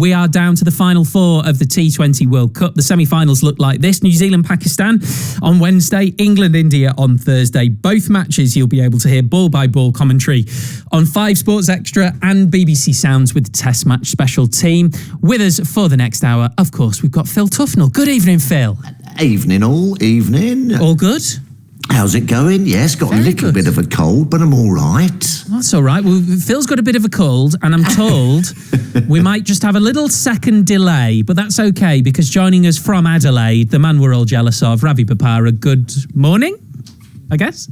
We are down to the final four of the T20 World Cup. The semi-finals look like this. New Zealand-Pakistan on Wednesday, England-India on Thursday. Both matches you'll be able to hear ball-by-ball commentary on 5 Sports Extra and BBC Sounds with the Test Match special team. With us for the next hour, of course, we've got Phil Tufnell. Good evening, Phil. Evening all, evening. All good? How's it going? Yes, got a little bit of a cold, but I'm all right. That's all right. Well, Phil's got a bit of a cold, and I'm told we might just have a little second delay, but that's okay, because joining us from Adelaide, the man we're all jealous of, Ravi Bopara. Good morning, I guess?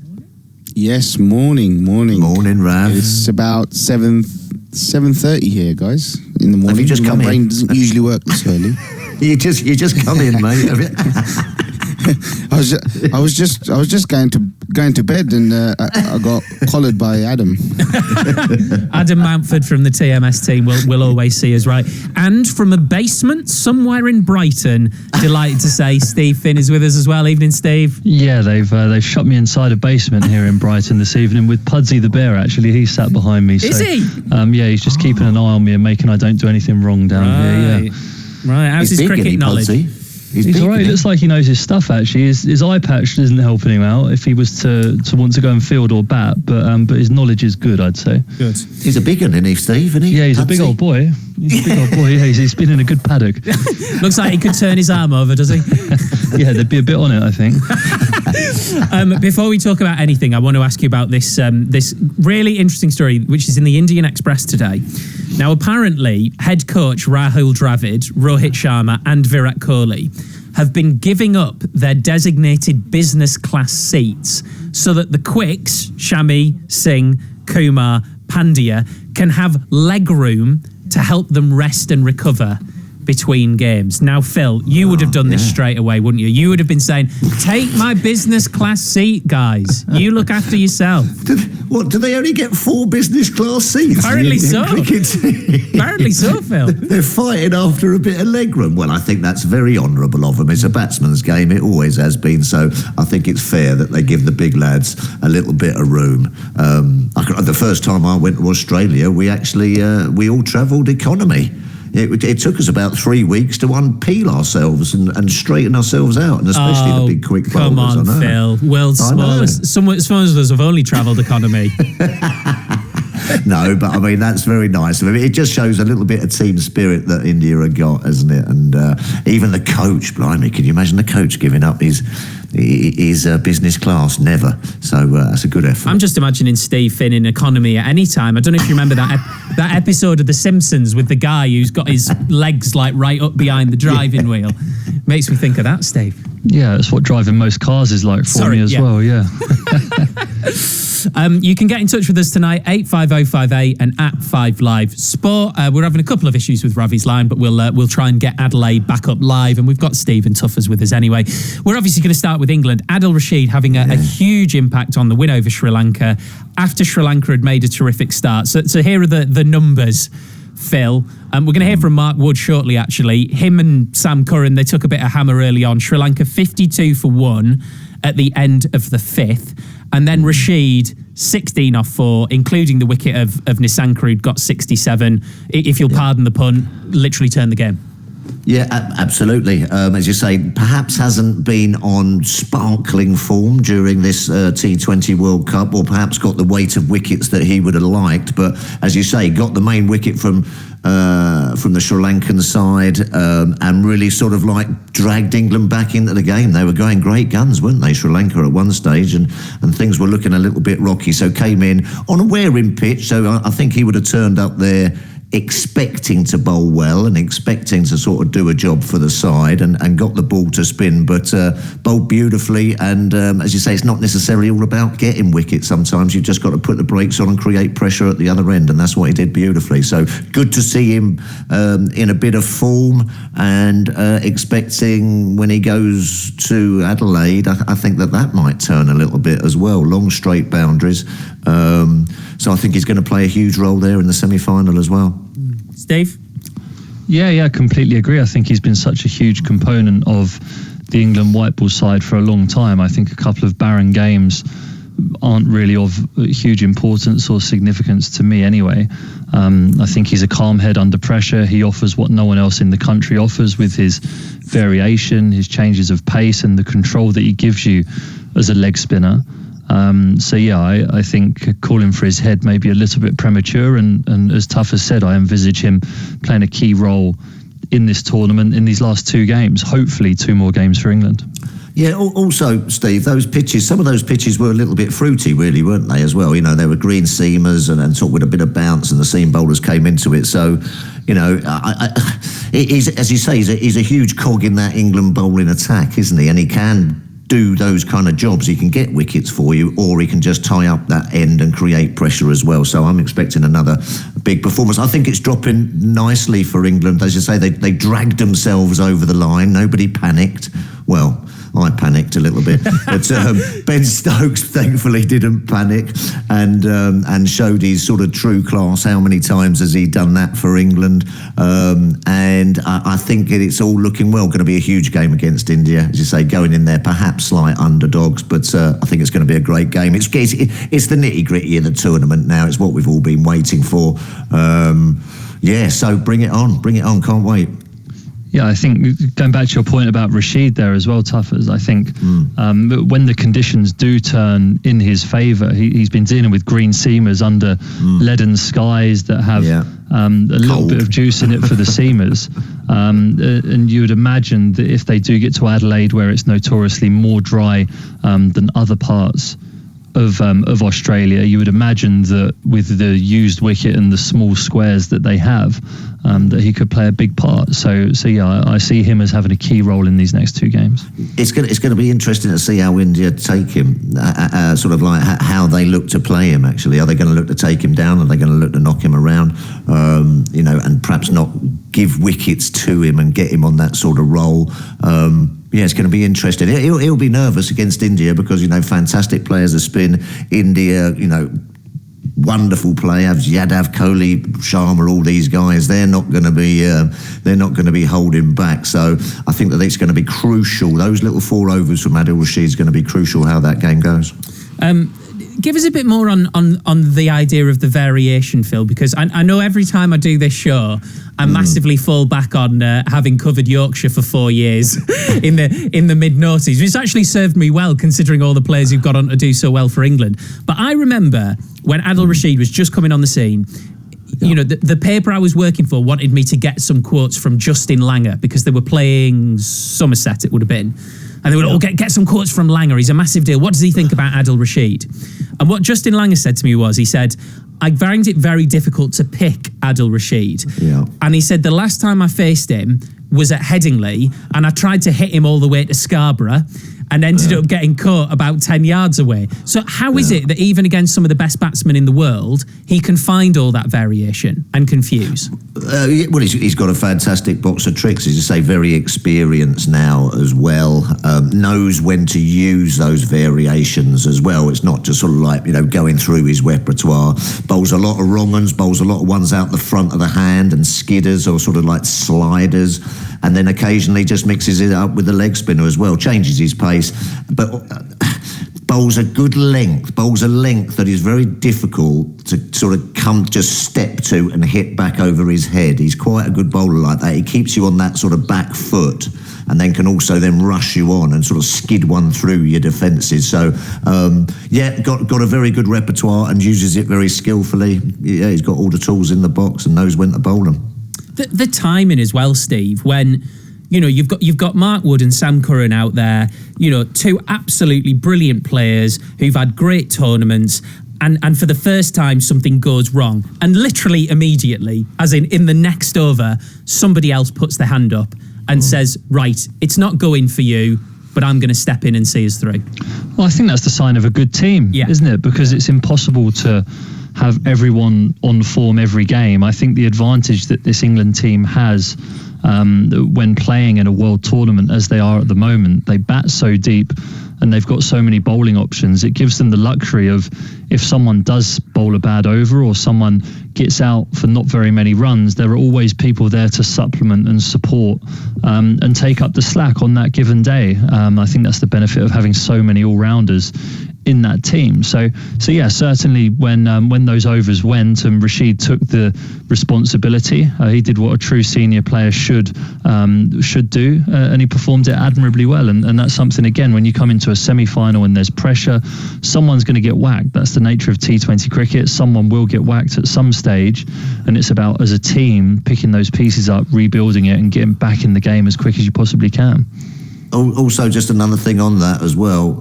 Yes, morning. Morning, Rav. It's about 7:30 here, guys, in the morning. Have you just come in? My brain doesn't usually work this early. You just come in, mate. I was just going to bed, and I got collared by Adam. Adam Mountford from the TMS team will always see us right. And from a basement somewhere in Brighton, delighted to say Steve Finn is with us as well. Evening, Steve. Yeah, they've shut me inside a basement here in Brighton this evening with Pudsey the bear. Actually, he's sat behind me. Is he? Yeah, he's just keeping an eye on me and making I don't do anything wrong down here. Yeah. Right. How's his cricket knowledge? He's all right. He looks like he knows his stuff, actually. His eye patch isn't helping him out if he was to want to go and field or bat, but his knowledge is good, I'd say. Good. He's a big one, isn't he, Steve? Isn't he? Yeah, he's a big old boy. Yeah, he's been in a good paddock. Looks like he could turn his arm over, does he? Yeah, there'd be a bit on it, I think. Before we talk about anything, I want to ask you about this really interesting story, which is in the Indian Express today. Now, apparently, head coach Rahul Dravid, Rohit Sharma and Virat Kohli have been giving up their designated business class seats so that the quicks, Shami, Singh, Kumar, Pandya, can have leg room to help them rest and recover between games. Now, Phil, you would have done this straight away, wouldn't you? You would have been saying, take my business class seat, guys. You look after yourself. Do they only get 4 business class seats? Apparently so. Apparently so, Phil. They're fighting after a bit of legroom. Well, I think that's very honourable of them. It's a batsman's game. It always has been. So I think it's fair that they give the big lads a little bit of room. The first time I went to Australia, we all travelled economy. It took us about 3 weeks to unpeel ourselves and straighten ourselves out, and especially the big quick bowlers. Come on, Phil. World's smallest. Some of us have only travelled economy. No, but I mean, that's very nice. I mean, it just shows a little bit of team spirit that India have got, hasn't it? And even the coach, blimey, can you imagine the coach giving up his business class? Never. So that's a good effort. I'm just imagining Steve Finn in economy at any time. I don't know if you remember that episode of The Simpsons with the guy who's got his legs like right up behind the driving wheel. Makes me think of that, Steve. Yeah, that's what driving most cars is like for me as well, yeah. You can get in touch with us tonight, 85058 and at 5Live Sport. We're having a couple of issues with Ravi's line, but we'll try and get Adelaide back up live, and we've got Stephen Tuffers with us anyway. We're obviously going to start with England. Adil Rashid having a huge impact on the win over Sri Lanka after Sri Lanka had made a terrific start. So here are the numbers, Phil. We're going to hear from Mark Wood shortly, actually. Him and Sam Curran, they took a bit of hammer early on. Sri Lanka 52 for 1 at the end of the 5th. And then Rashid, 16 off 4, including the wicket of Nissanka, who'd got 67. If you'll pardon the pun, literally turned the game. Yeah, absolutely. As you say, perhaps hasn't been on sparkling form during this T20 World Cup, or perhaps got the weight of wickets that he would have liked. But as you say, got the main wicket from the Sri Lankan side, and really sort of like dragged England back into the game. They were going great guns, weren't they, Sri Lanka, at one stage, and things were looking a little bit rocky. So came in on a wearing pitch, so I think he would have turned up there expecting to bowl well and expecting to sort of do a job for the side, and got the ball to spin, but bowled beautifully. And as you say, it's not necessarily all about getting wickets. Sometimes you've just got to put the brakes on and create pressure at the other end, and that's what he did beautifully. So good to see him in a bit of form, and expecting when he goes to Adelaide, I think that might turn a little bit as well. Long straight boundaries. So I think he's going to play a huge role there in the semi-final as well. Steve? Yeah, completely agree. I think he's been such a huge component of the England white ball side for a long time. I think a couple of barren games aren't really of huge importance or significance to me anyway. I think he's a calm head under pressure. He offers what no one else in the country offers with his variation, his changes of pace, and the control that he gives you as a leg spinner. I think calling for his head may be a little bit premature, and as Tough has said, I envisage him playing a key role in this tournament in these last 2 games, hopefully 2 more games for England. Yeah, also, Steve, those pitches, some of those pitches were a little bit fruity, really, weren't they, as well? You know, they were green seamers and sort of with a bit of bounce, and the seam bowlers came into it. So, you know, he's, as you say, he's a huge cog in that England bowling attack, isn't he? And he can do those kind of jobs. He can get wickets for you, or he can just tie up that end and create pressure as well. So I'm expecting another big performance. I think it's dropping nicely for England. As you say, they dragged themselves over the line. Nobody panicked. Well, I panicked a little bit, but Ben Stokes thankfully didn't panic and showed his sort of true class. How many times has he done that for England? And I think it's all looking well. Going to be a huge game against India, as you say, going in there perhaps slight underdogs, but I think it's going to be a great game. It's the nitty gritty of the tournament now. It's what we've all been waiting for. So bring it on, can't wait. Yeah, I think going back to your point about Rashid there as well, Tuffers, I think when the conditions do turn in his favour, he's been dealing with green seamers under leaden skies that have a little bit of juice in it for the seamers. And you would imagine that if they do get to Adelaide, where it's notoriously more dry than other parts of Australia, you would imagine that with the used wicket and the small squares that they have, that he could play a big part. So I see him as having a key role in these next 2 games. It's going to be interesting to see how India take him, sort of like how they look to play him. Actually, are they going to look to take him down? Are they going to look to knock him around? And perhaps not give wickets to him and get him on that sort of roll. It's going to be interesting. He'll be nervous against India because, fantastic players of spin. India, wonderful players. Yadav, Kohli, Sharma, all these guys. They're not going to be holding back. So I think that it's going to be crucial. Those little 4 overs from Adil Rashid is going to be crucial how that game goes. Give us a bit more on the idea of the variation, Phil, because I know every time I do this show, I massively fall back on having covered Yorkshire for 4 years in the mid-noughties. It's actually served me well, considering all the players who've got on to do so well for England. But I remember when Adil Rashid was just coming on the scene, the paper I was working for wanted me to get some quotes from Justin Langer because they were playing Somerset, it would have been. And they would all get some quotes from Langer. He's a massive deal. What does he think about Adil Rashid? And what Justin Langer said to me was, he said, I find it very difficult to pick Adil Rashid. Yeah. And he said, the last time I faced him was at Headingley, and I tried to hit him all the way to Scarborough and ended up getting caught about 10 yards away. So how is it that even against some of the best batsmen in the world, he can find all that variation and confuse? He's got a fantastic box of tricks, as you say, very experienced now as well, knows when to use those variations as well. It's not just sort of like, going through his repertoire. Bowls a lot of wrong ones, bowls a lot of ones out the front of the hand and skidders or sort of like sliders, and then occasionally just mixes it up with the leg spinner as well, changes his pace, but bowls a good length, bowls a length that is very difficult to sort of just step to and hit back over his head. He's quite a good bowler like that. He keeps you on that sort of back foot and then can also then rush you on and sort of skid one through your defences. So, got a very good repertoire and uses it very skillfully. Yeah, he's got all the tools in the box and knows when to bowl them. The timing as well, Steve, when you've got Mark Wood and Sam Curran out there, 2 absolutely brilliant players who've had great tournaments, and for the first time something goes wrong, and literally immediately, as in the next over, somebody else puts their hand up and says, right, it's not going for you, but I'm going to step in and see us through. Well, I think that's the sign of a good team, isn't it? Because it's impossible to have everyone on form every game. I think the advantage that this England team has when playing in a world tournament, as they are at the moment, they bat so deep and they've got so many bowling options. It gives them the luxury of, if someone does bowl a bad over or someone gets out for not very many runs, there are always people there to supplement and support and take up the slack on that given day. I think that's the benefit of having so many all-rounders in that team. So yeah, certainly when those overs went and Rashid took the responsibility, he did what a true senior player should do, and he performed it admirably well. And that's something, again, when you come into a semi-final and there's pressure, someone's going to get whacked. That's the nature of T20 cricket. Someone will get whacked at some stage, and it's about, as a team, picking those pieces up, rebuilding it, and getting back in the game as quick as you possibly can. Also, just another thing on that as well,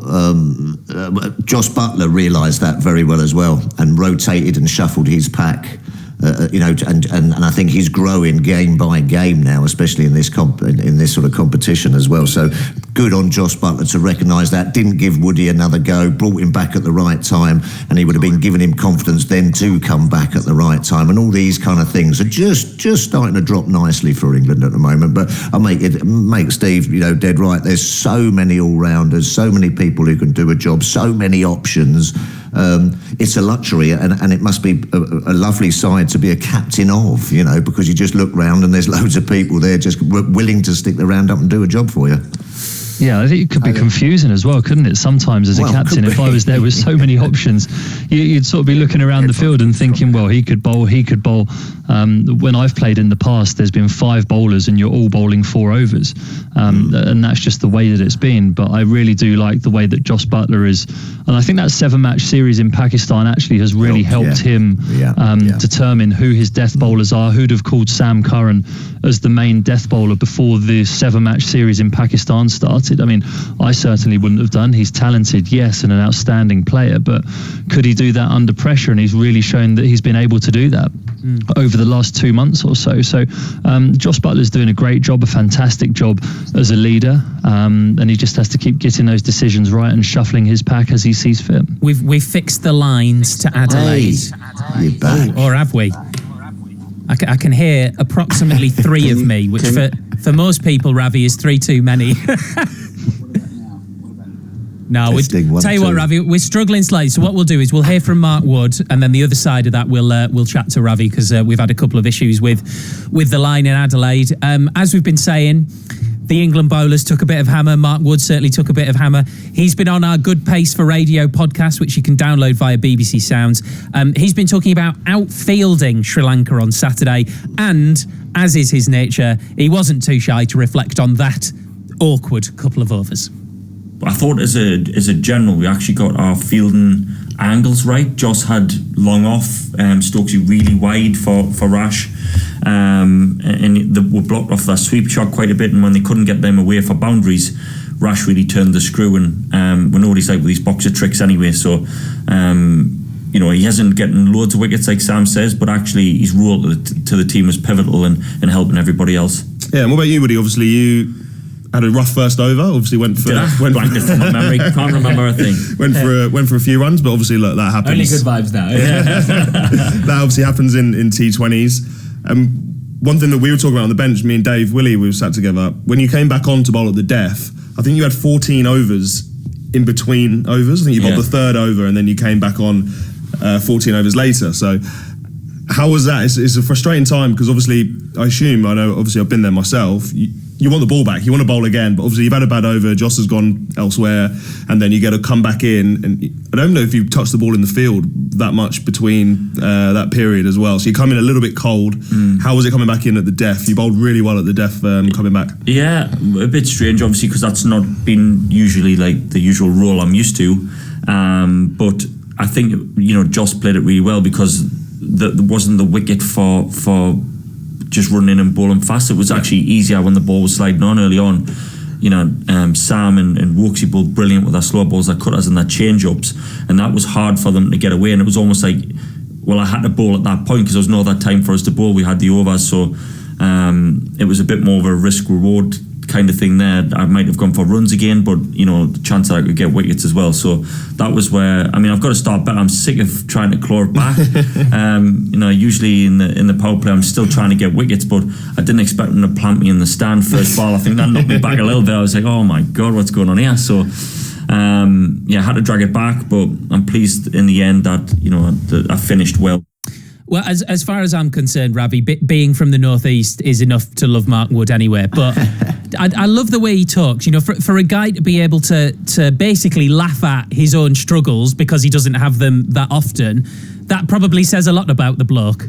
Jos Buttler realised that very well as well, and rotated and shuffled his pack. And I think he's growing game by game now, especially in this sort of competition as well. So good on Jos Buttler to recognise that. Didn't give Woody another go, brought him back at the right time, and he would have been giving him confidence then to come back at the right time. And all these kind of things are just starting to drop nicely for England at the moment. But I make Steve, dead right. There's so many all-rounders, so many people who can do a job, so many options. It's a luxury, and it must be a lovely side to be a captain of, because you just look round and there's loads of people there just willing to stick their hand up and do a job for you. Yeah, I think it could be confusing as well, couldn't it? Sometimes as a captain, if I was there with so many options, you'd sort of be looking around the field and thinking, well, he could bowl. When I've played in the past, there's been 5 bowlers and you're all bowling 4 overs. And that's just the way that it's been. But I really do like the way that Jos Buttler is. And I think that 7-match series in Pakistan actually has really helped him determine who his death bowlers are. Who'd have called Sam Curran as the main death bowler before the 7-match series in Pakistan started? I mean, I certainly wouldn't have done. He's talented, yes, and an outstanding player, but could he do that under pressure? And he's really shown that he's been able to do that over the last 2 months or so. So Jos Buttler's doing a great job, a fantastic job as a leader, and he just has to keep getting those decisions right and shuffling his pack as he sees fit. We've fixed the lines to Adelaide. Hey, you're back. Or have we? I can hear approximately 3 of me, which for most people, Ravi, is 3 too many. No, tell you what, Ravi, we're struggling slightly. So what we'll do is we'll hear from Mark Wood, and then the other side of that we'll chat to Ravi, because we've had a couple of issues with the line in Adelaide. As we've been saying, the England bowlers took a bit of hammer. Mark Wood certainly took a bit of hammer. He's been on our Good Pace for Radio podcast, which you can download via BBC Sounds. He's been talking about outfielding Sri Lanka on Saturday, and as is his nature, he wasn't too shy to reflect on that awkward couple of overs. I thought as a general, we actually got our fielding angles right. Jos had long off, Stokesy really wide for Rash, and they were blocked off that sweep shot quite a bit, and when they couldn't get them away for boundaries, Rash really turned the screw, and we know what he's like with these boxer tricks anyway, so he hasn't getting loads of wickets like Sam says, but actually his role to the team was pivotal in helping everybody else. Yeah, and what about you, Woody? Obviously you had a rough first over. Obviously went blanked it from my memory. Can't remember a thing. Went for a few runs, but obviously look, that happens. Only good vibes now. That obviously happens in T20s. One thing that we were talking about on the bench, me and Dave Willie, we were sat together. When you came back on to bowl at the death, I think you had 14 overs in between overs. I think you bowled the 3rd over, and then you came back on 14 overs later. So how was that? It's a frustrating time, because obviously I've been there myself. You want the ball back, you want to bowl again, but obviously you've had a bad over, Jos has gone elsewhere, and then you get to come back in, and I don't know if you touched the ball in the field that much between that period as well, so you come in a little bit cold. How was it coming back in at the death? You bowled really well at the death coming back. Yeah, a bit strange obviously, because that's not been usually like the usual role I'm used to, but I think Jos played it really well, because there wasn't the wicket for just running in and bowling fast. It was actually easier when the ball was sliding on early on. Sam and Wooksie bowled brilliant with their slow balls, their cutters and their change-ups, and that was hard for them to get away, and it was almost like, well, I had to bowl at that point because there was no other time for us to bowl. We had the overs, so it was a bit more of a risk-reward kind of thing there. I might have gone for runs again, but the chance that I could get wickets as well. So that was where, I've got to start better. I'm sick of trying to claw it back. Usually in the power play, I'm still trying to get wickets, but I didn't expect them to plant me in the stand first ball. I think that knocked me back a little bit. I was like, oh my God, what's going on here? So I had to drag it back, but I'm pleased in the end that I finished well. Well, as far as I'm concerned, Ravi, being from the Northeast is enough to love Mark Wood anyway. But I love the way he talks. You know, for a guy to be able to basically laugh at his own struggles because he doesn't have them that often, that probably says a lot about the bloke.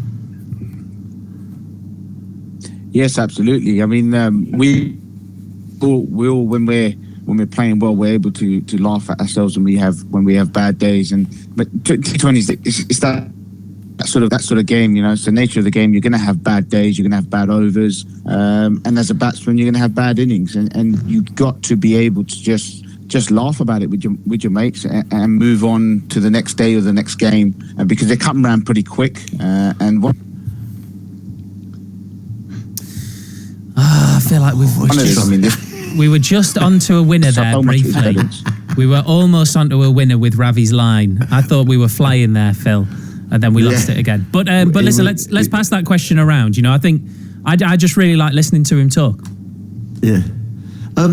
Yes, absolutely. I mean, we all when we're playing well, we're able to laugh at ourselves when we have bad days. But T20 it's that sort of game, you know. It's the nature of the game. You're going to have bad days. You're going to have bad overs, and as a batsman, you're going to have bad innings, and you've got to be able to just laugh about it with your mates and move on to the next day or the next game, because they come around pretty quick. I feel like we were just onto a winner there briefly. We were almost onto a winner with Ravi's line. I thought we were flying there, Phil, and then we lost it again. But listen, let's pass that question around. You know, I think I just really like listening to him talk. Yeah. I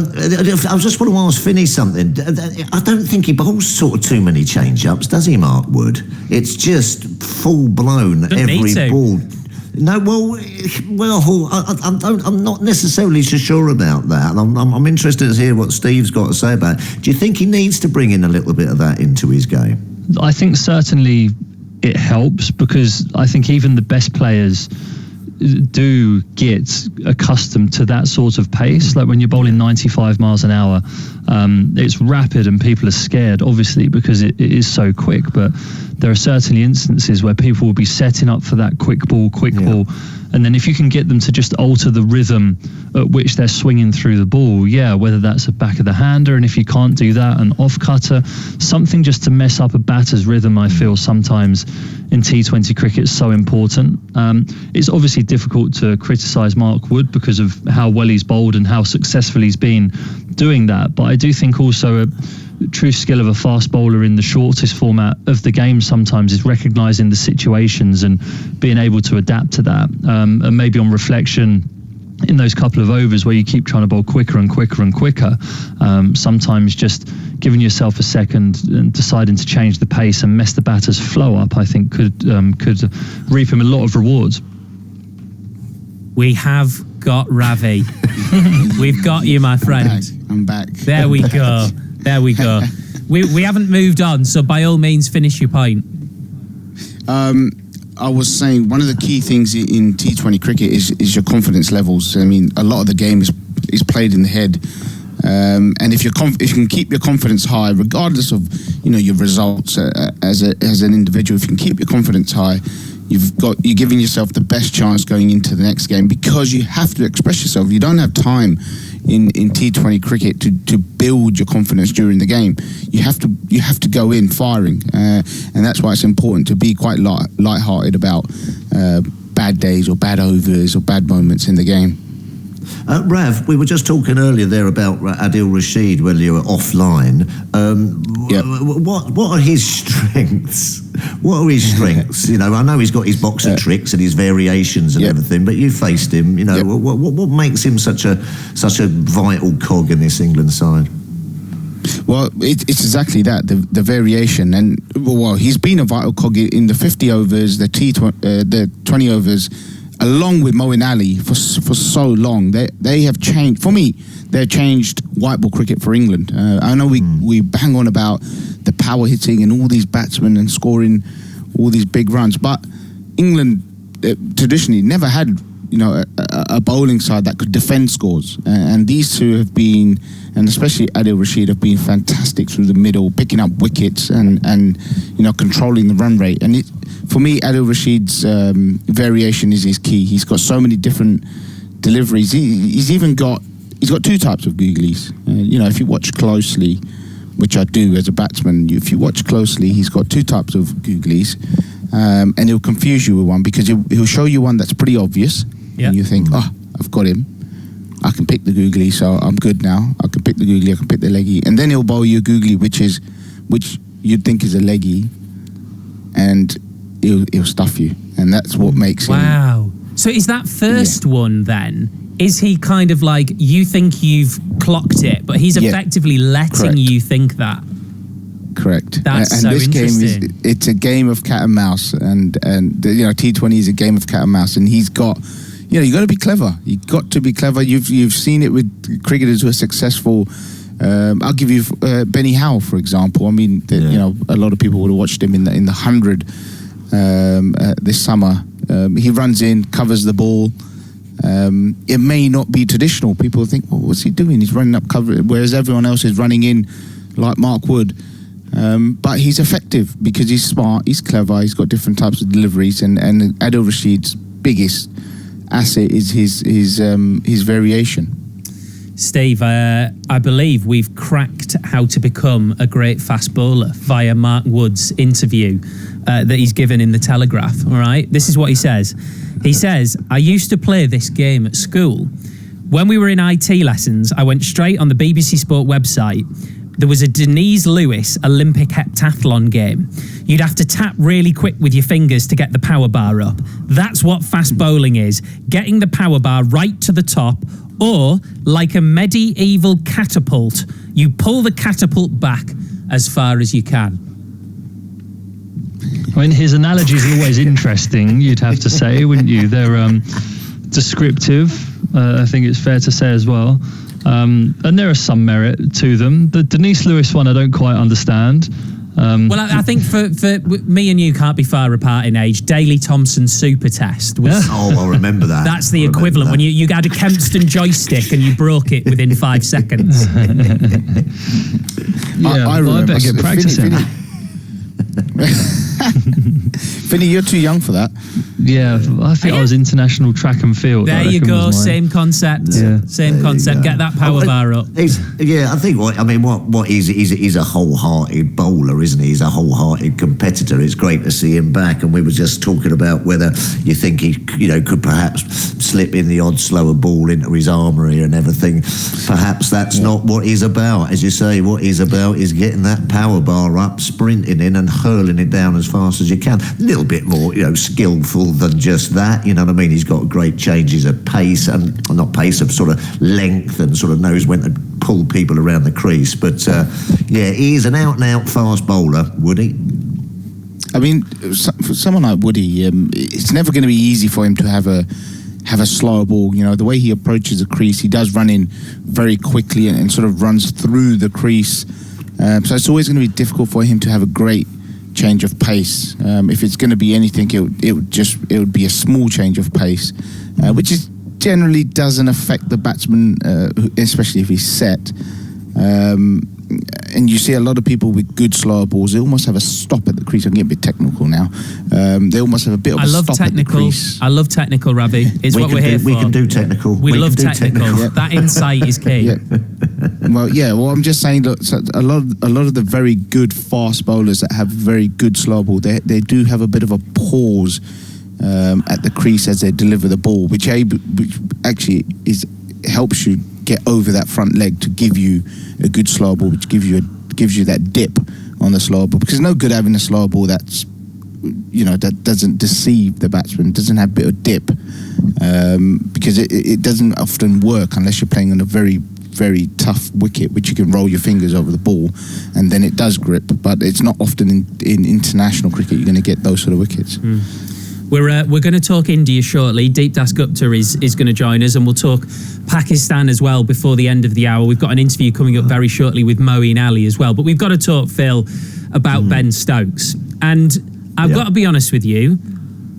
just want to ask Finney something. I don't think he bowls sort of too many change-ups, does he, Mark Wood? It's just full-blown every ball. No, I'm not necessarily so sure about that. I'm interested to hear what Steve's got to say about it. Do you think he needs to bring in a little bit of that into his game? I think certainly it helps, because I think even the best players do get accustomed to that sort of pace. Like when you're bowling 95 miles an hour, it's rapid and people are scared, obviously, because it is so quick. But there are certainly instances where people will be setting up for that quick ball. And then if you can get them to just alter the rhythm at which they're swinging through the ball, whether that's a back of the hander, and if you can't do that, an off cutter, something just to mess up a batter's rhythm, I feel sometimes in T20 cricket is so important. It's obviously difficult to criticise Mark Wood because of how well he's bowled and how successful he's been doing that. But I do think also a true skill of a fast bowler in the shortest format of the game sometimes is recognising the situations and being able to adapt to that. And maybe on reflection, in those couple of overs where you keep trying to bowl quicker and quicker and quicker, sometimes just giving yourself a second and deciding to change the pace and mess the batter's flow up, I think could reap him a lot of rewards. We have got Ravi. We've got you, my friend. I'm back. There we go. There we go. We haven't moved on, so by all means, finish your point. I was saying one of the key things in T20 cricket is your confidence levels. I mean, a lot of the game is played in the head, and if you can keep your confidence high, regardless of your results as an individual, if you can keep your confidence high, you're giving yourself the best chance going into the next game, because you have to express yourself. You don't have time in T20 cricket to build your confidence during the game. You have to go in firing, and that's why it's important to be quite light-hearted about bad days or bad overs or bad moments in the game. Rav, we were just talking earlier there about Adil Rashid when you were offline. What are his strengths? What are his strengths? I know he's got his boxer tricks and his variations and everything, but you faced him. What makes him such a vital cog in this England side? Well, it's exactly that, the variation, and he's been a vital cog in the 50 overs, the 20 overs, along with Moeen Ali for so long. They have changed, for me, they've changed white ball cricket for England. I know we bang on about the power hitting and all these batsmen and scoring all these big runs, but England traditionally never had a bowling side that could defend scores, and these two have been, and especially Adil Rashid, have been fantastic through the middle, picking up wickets and controlling the run rate. And for me, Adil Rashid's variation is his key. He's got so many different deliveries. He's got two types of googlies. If you watch closely, which I do as a batsman, if you watch closely, he's got two types of googlies, and he'll confuse you with one, because he'll show you one that's pretty obvious, and you think, I've got him. I can pick the googly, so I'm good now. I can pick the googly, I can pick the leggy, and then he'll bowl you a googly, which you'd think is a leggy, and he'll stuff you, and that's what makes him. Wow. So is that first one then? Is he kind of like, you think you've clocked it, but he's effectively letting you think that? correct. That's and so this game interesting. it's a game of cat and mouse, and T20 is a game of cat and mouse, and he's got, you got to be clever. You got to be clever. You've seen it with cricketers who are successful. I'll give you Benny Howell, for example. I mean, a lot of people would have watched him in the 100 this summer. He runs in, covers the ball. It may not be traditional. People think, well, what's he doing? He's running up cover, whereas everyone else is running in like Mark Wood. But he's effective because he's smart, he's clever, he's got different types of deliveries, and Adil Rashid's biggest asset is his variation. Steve, I believe we've cracked how to become a great fast bowler via Mark Wood's interview that he's given in the Telegraph. All right, this is what he says. He says, "I used to play this game at school. When we were in IT lessons, I went straight on the BBC Sport website. There was a Denise Lewis Olympic heptathlon game. You'd have to tap really quick with your fingers to get the power bar up. That's what fast bowling is, getting the power bar right to the top, or like a medieval catapult, you pull the catapult back as far as you can." I mean, his analogies are always interesting, you'd have to say, wouldn't you? They're descriptive, I think it's fair to say as well. And there is some merit to them. The Denise Lewis one I don't quite understand. Well, I think for me and you can't be far apart in age. Daley Thompson's super test was... I remember that. That's the equivalent when you had a Kempston joystick and you broke it within 5 seconds. I remember. I better get practicing. Finny, you're too young for that. Yeah, I think I was international track and field. There you go, same concept. Yeah. Same concept. Get that power bar up. I think what he's a wholehearted bowler, isn't he? He's a wholehearted competitor. It's great to see him back, and we were just talking about whether you think he could perhaps slip in the odd slower ball into his armoury and everything. Perhaps that's not what he's about. As you say, what he's about is getting that power bar up, sprinting in and hurling it down as fast as you can. A little bit more skillful than just that, you know what I mean? He's got great changes of pace, and not pace, of sort of length, and sort of knows when to pull people around the crease. But he's an out-and-out fast bowler, Woody. I mean, for someone like Woody, it's never going to be easy for him to have a slower ball. The way he approaches the crease, he does run in very quickly and sort of runs through the crease. So it's always going to be difficult for him to have a great change of pace. If it's going to be anything, it would be a small change of pace, which generally doesn't affect the batsman, especially if he's set. And you see a lot of people with good slower balls, they almost have a stop at the crease. I'm getting a bit technical now. They almost have a bit of a stop at the crease. I love technical, Ravi. It's what we're here for. We can do technical. We love technical. Yeah. That insight is key. Yeah. Well, I'm just saying, look, so a lot of the very good fast bowlers that have very good slow ball, they do have a bit of a pause at the crease as they deliver the ball, which actually helps you get over that front leg to give you a good slow ball, which gives you that dip on the slow ball. Because it's no good having a slow ball that's that doesn't deceive the batsman, doesn't have a bit of dip, because it doesn't often work unless you're playing on a very, very tough wicket, which you can roll your fingers over the ball and then it does grip. But it's not often in international cricket you're going to get those sort of wickets. We're going to talk India shortly. Deep Das Gupta is going to join us, and we'll talk Pakistan as well before the end of the hour. We've got an interview coming up very shortly with Moeen Ali as well. But we've got to talk, Phil, about Ben Stokes. And I've got to be honest with you,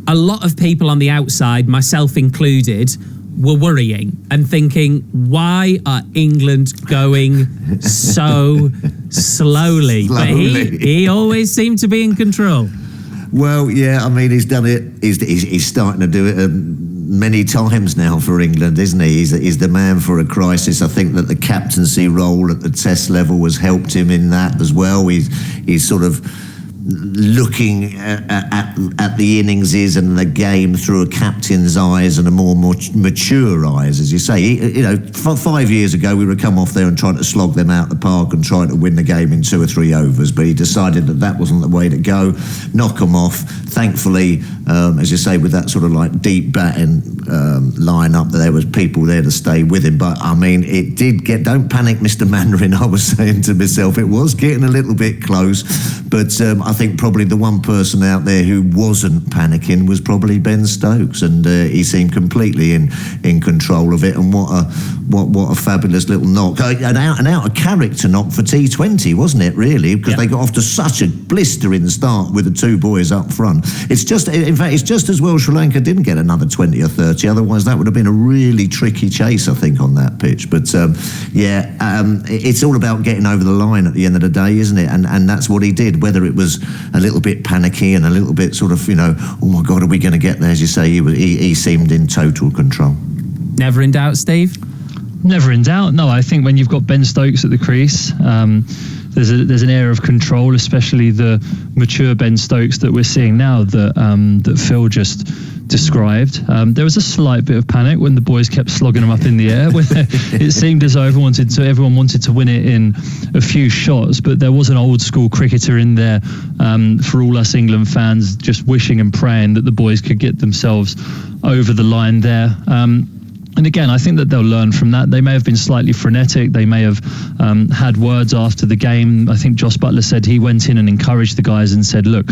a lot of people on the outside, myself included, were worrying and thinking, why are England going so slowly? But he always seemed to be in control. Well, yeah, I mean, he's done it. He's starting to do it many times now for England, isn't he? He's the man for a crisis. I think that the captaincy role at the Test level has helped him in that as well. He's sort of looking at the innings and the game through a captain's eyes and a more mature eyes, as you say. 5 years ago we would come off there and try to slog them out the park and try to win the game in 2 or 3 overs, but he decided that wasn't the way to go. Knock them off. Thankfully, as you say, with that sort of like deep batting line-up, there was people there to stay with him. But I mean, it did get, don't panic, Mr. Mandarin, I was saying to myself, it was getting a little bit close. But I think probably the one person out there who wasn't panicking was probably Ben Stokes, and he seemed completely in control of it. And what a fabulous little knock, an out of character knock for T20, wasn't it? Really, because they got off to such a blistering start with the two boys up front. It's just, in fact, it's just as well Sri Lanka didn't get another 20 or 30. Otherwise, that would have been a really tricky chase, I think, on that pitch. But it's all about getting over the line at the end of the day, isn't it? And that's what he did. Whether it was a little bit panicky and a little bit sort of, oh my God, are we going to get there? As you say, he seemed in total control. Never in doubt, Steve? Never in doubt. No, I think when you've got Ben Stokes at the crease, there's an air of control, especially the mature Ben Stokes that we're seeing now that Phil just described. There was a slight bit of panic when the boys kept slogging them up in the air. It seemed as though everyone wanted to win it in a few shots, but there was an old school cricketer in there for all us England fans, just wishing and praying that the boys could get themselves over the line there. And again, I think that they'll learn from that. They may have been slightly frenetic. They may have had words after the game. I think Jos Buttler said he went in and encouraged the guys and said, look,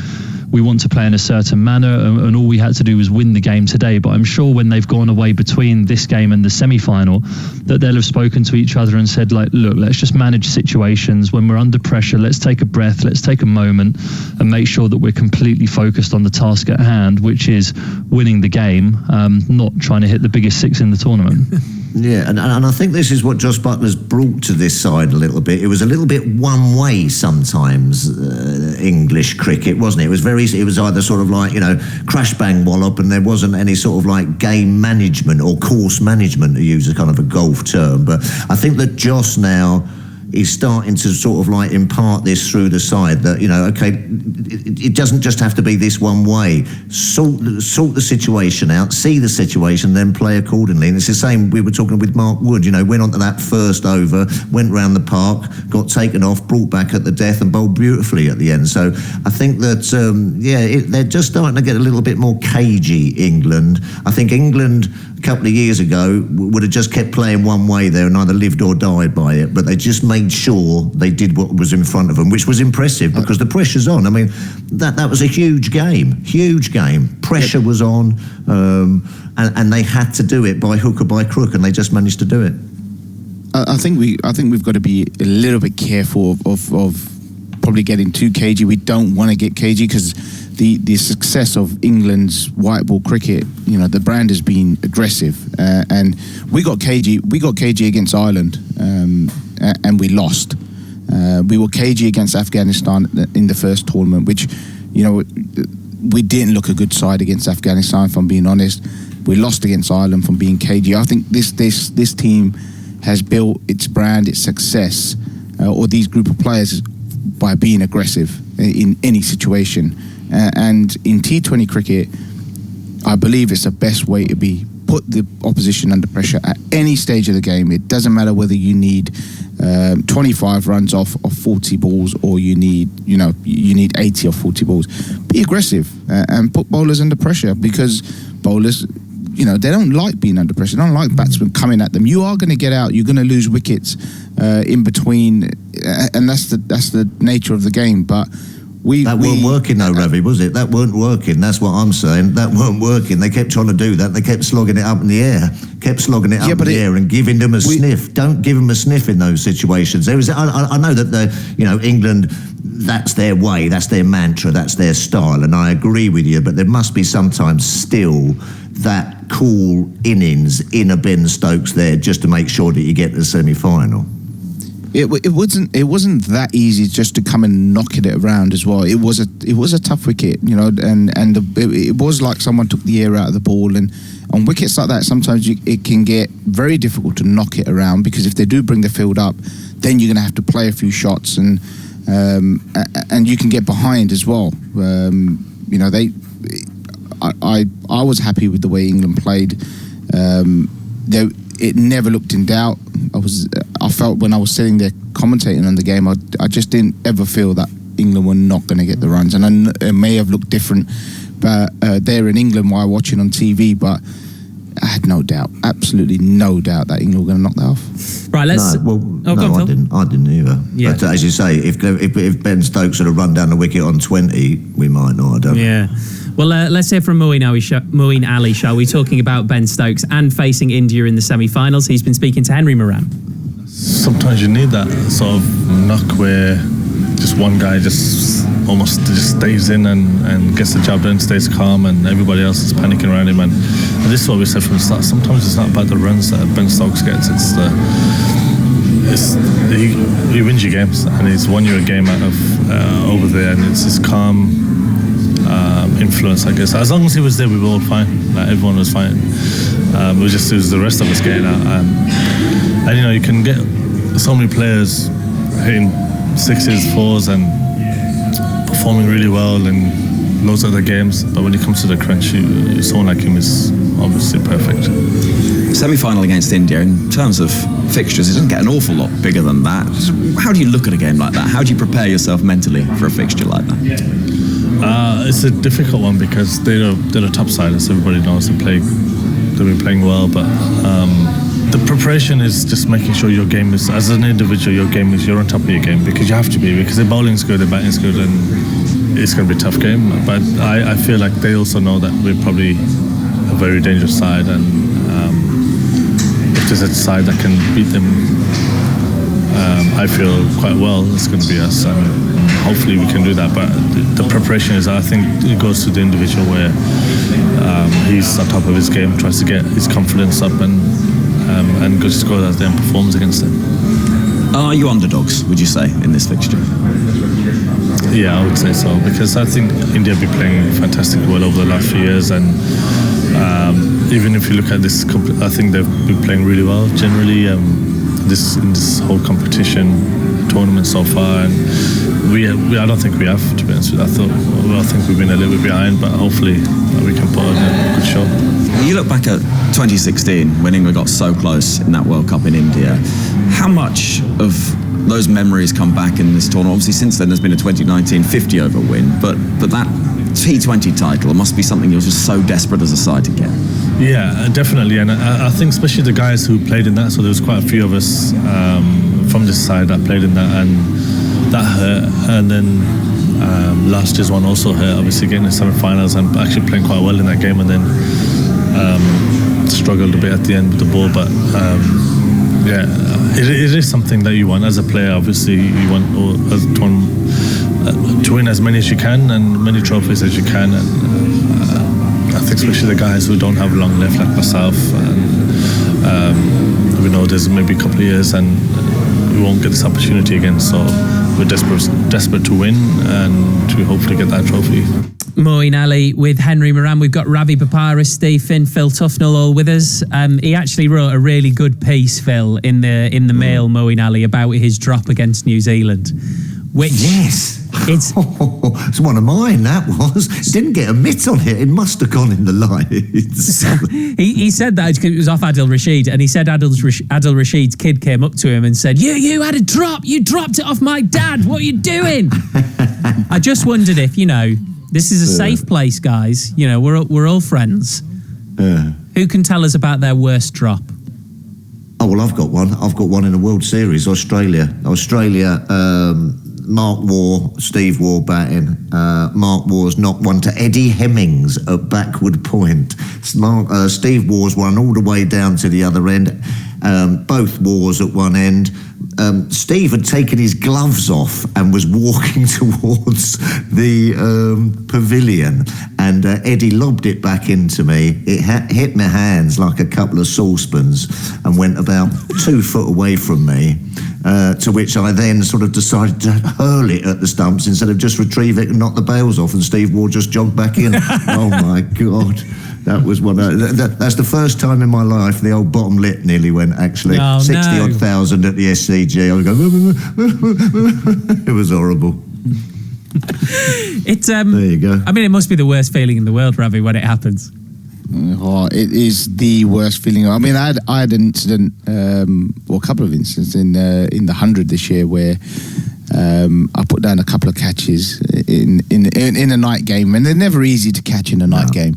we want to play in a certain manner, and all we had to do was win the game today. But I'm sure when they've gone away between this game and the semi-final, that they'll have spoken to each other and said, like, look, let's just manage situations. When we're under pressure, let's take a breath, let's take a moment and make sure that we're completely focused on the task at hand, which is winning the game, not trying to hit the biggest six in the tournament. Yeah, and I think this is what Jos Buttler's brought to this side a little bit. It was a little bit one way sometimes, English cricket, wasn't it? It was either sort of like, crash bang wallop, and there wasn't any sort of like game management or course management, to use a kind of a golf term. But I think that Jos now is starting to sort of like impart this through the side that, okay, it doesn't just have to be this one way. Sort the situation out, see the situation, then play accordingly. And it's the same, we were talking with Mark Wood, went on to that first over, went round the park, got taken off, brought back at the death and bowled beautifully at the end. So I think that, they're just starting to get a little bit more cagey, England. I think England a couple of years ago would have just kept playing one way there and either lived or died by it, but they just made sure they did what was in front of them, which was impressive because the pressure's on. I mean, that was a huge game. Pressure was on, and they had to do it by hook or by crook, and they just managed to do it. I think we've got to be a little bit careful of probably getting too cagey. We don't want to get cagey because the success of England's white ball cricket, the brand has been aggressive, and we got cagey against Ireland, and we lost. We were cagey against Afghanistan in the first tournament, which, we didn't look a good side against Afghanistan, if I'm being honest. We lost against Ireland from being cagey. I think this team has built its brand, its success, or these group of players by being aggressive in any situation. And in T20 cricket, I believe it's the best way to be. Put the opposition under pressure at any stage of the game. It doesn't matter whether you need 25 runs off of 40 balls or you need 80 or 40 balls. Be aggressive and put bowlers under pressure, because bowlers, they don't like being under pressure. They don't like batsmen coming at them. You are going to get out. You're going to lose wickets in between, and that's the nature of the game. But That weren't working though, Ravi, was it? That weren't working. That's what I'm saying. That weren't working. They kept trying to do that. They kept slogging it up in the air. And giving them a sniff. Don't give them a sniff in those situations. I know that England, that's their way, that's their mantra, that's their style, and I agree with you. But there must be sometimes still that cool innings in a Ben Stokes there, just to make sure that you get to the semi-final. It wasn't that easy just to come and knock it around as well. It was a tough wicket, and it was like someone took the air out of the ball. And on wickets like that, sometimes it can get very difficult to knock it around, because if they do bring the field up, then you're going to have to play a few shots, and you can get behind as well. I was happy with the way England played. It never looked in doubt. I felt when I was sitting there commentating on the game, I just didn't ever feel that England were not going to get the runs. And it may have looked different there in England while watching on TV, but I had no doubt, absolutely no doubt that England were going to knock that off. Right, let's. I didn't either. Yeah. But as you say, if Ben Stokes had run down the wicket on 20, we might not have done. Yeah. Well, let's hear from Moeen Ali, shall we? Talking about Ben Stokes and facing India in the semi-finals. He's been speaking to Henry Moran. Sometimes you need that sort of knock where just one guy just stays in and gets the job done, stays calm, and everybody else is panicking around him. And this is what we said from the start. Sometimes it's not about the runs that Ben Stokes gets. He wins your games, and he's won you a game out of over there, and it's his calm influence, I guess. As long as he was there, we were all fine. Like, everyone was fine. It was the rest of us getting out. And you know, you can get so many players hitting sixes, fours, and performing really well in loads of the games. But when it comes to the crunch, someone like him is obviously perfect. Semi-final against India, in terms of fixtures, it doesn't get an awful lot bigger than that. How do you look at a game like that? How do you prepare yourself mentally for a fixture like that? It's a difficult one because they're a top side, as everybody knows. They've been playing well, but the preparation is just making sure your game is, as an individual, you're on top of your game, because you have to be, because their bowling's good, their batting's good, and it's going to be a tough game. But I feel like they also know that we're probably a very dangerous side, and if there's a side that can beat them, I feel quite well it's going to be us, and hopefully we can do that. But the preparation is, I think it goes to the individual where he's on top of his game, tries to get his confidence up, and just goes out there and performs against them. Are you underdogs, would you say, in this fixture? Yeah, I would say so, because I think India have been playing fantastic well over the last few years, and even if you look at this, I think they've been playing really well generally in this whole competition tournament so far, and I don't think we have, to be honest with you. I think we've been a little bit behind, but hopefully we can put on a good show. You look back at 2016 when England got so close in that World Cup in India. How much of those memories come back in this tournament? Obviously, since then there's been a 2019 50-over win, but that T20 title must be something you're just so desperate as a side to get. Yeah, definitely, and I think especially the guys who played in that. So there was quite a few of us from this side that played in that, and that hurt. And then last year's one also hurt. Obviously, getting the semi-finals and actually playing quite well in that game, and then struggled a bit at the end with the ball. But yeah, it is something that you want as a player. Obviously, you want to win as many as you can and many trophies as you can. And I think especially the guys who don't have long left, like myself, and we know there's maybe a couple of years and we won't get this opportunity again. So we're desperate to win and to hopefully get that trophy. Moeen Ali with Henry Moran. We've got Ravi Paparis, Steve Finn, Phil Tufnell all with us. He actually wrote a really good piece, Phil, in the Mail, Moeen Ali, about his drop against New Zealand. Which it's one of mine, that was. It didn't get a mitt on it. It must have gone in the lights. he said that it was off Adil Rashid, and he said Adil Rashid's kid came up to him and said, you had a drop. You dropped it off my dad. What are you doing? I just wondered if, this is a safe place, guys. We're all friends. Who can tell us about their worst drop? Oh, well, I've got one. I've got one in the World Series, Australia. Mark Waugh, Steve Waugh batting. Mark Waugh's knocked one to Eddie Hemmings at backward point. Steve Waugh's one all the way down to the other end. Both Waugh's at one end. Steve had taken his gloves off and was walking towards the pavilion, and Eddie lobbed it back into me. It hit my hands like a couple of saucepans and went about 2 foot away from me, to which I then sort of decided to hurl it at the stumps instead of just retrieve it and knock the bails off, and Steve Waugh just jogged back in. Oh my God. That was one. That's the first time in my life the old bottom lip nearly went, actually. 60-odd thousand at the SCG. I was going, it was horrible. There you go. I mean, it must be the worst feeling in the world, Ravi, when it happens. Oh, it is the worst feeling. I mean, I had an incident, or a couple of incidents in the 100 this year where I put down a couple of catches in a night game, and they're never easy to catch in a night game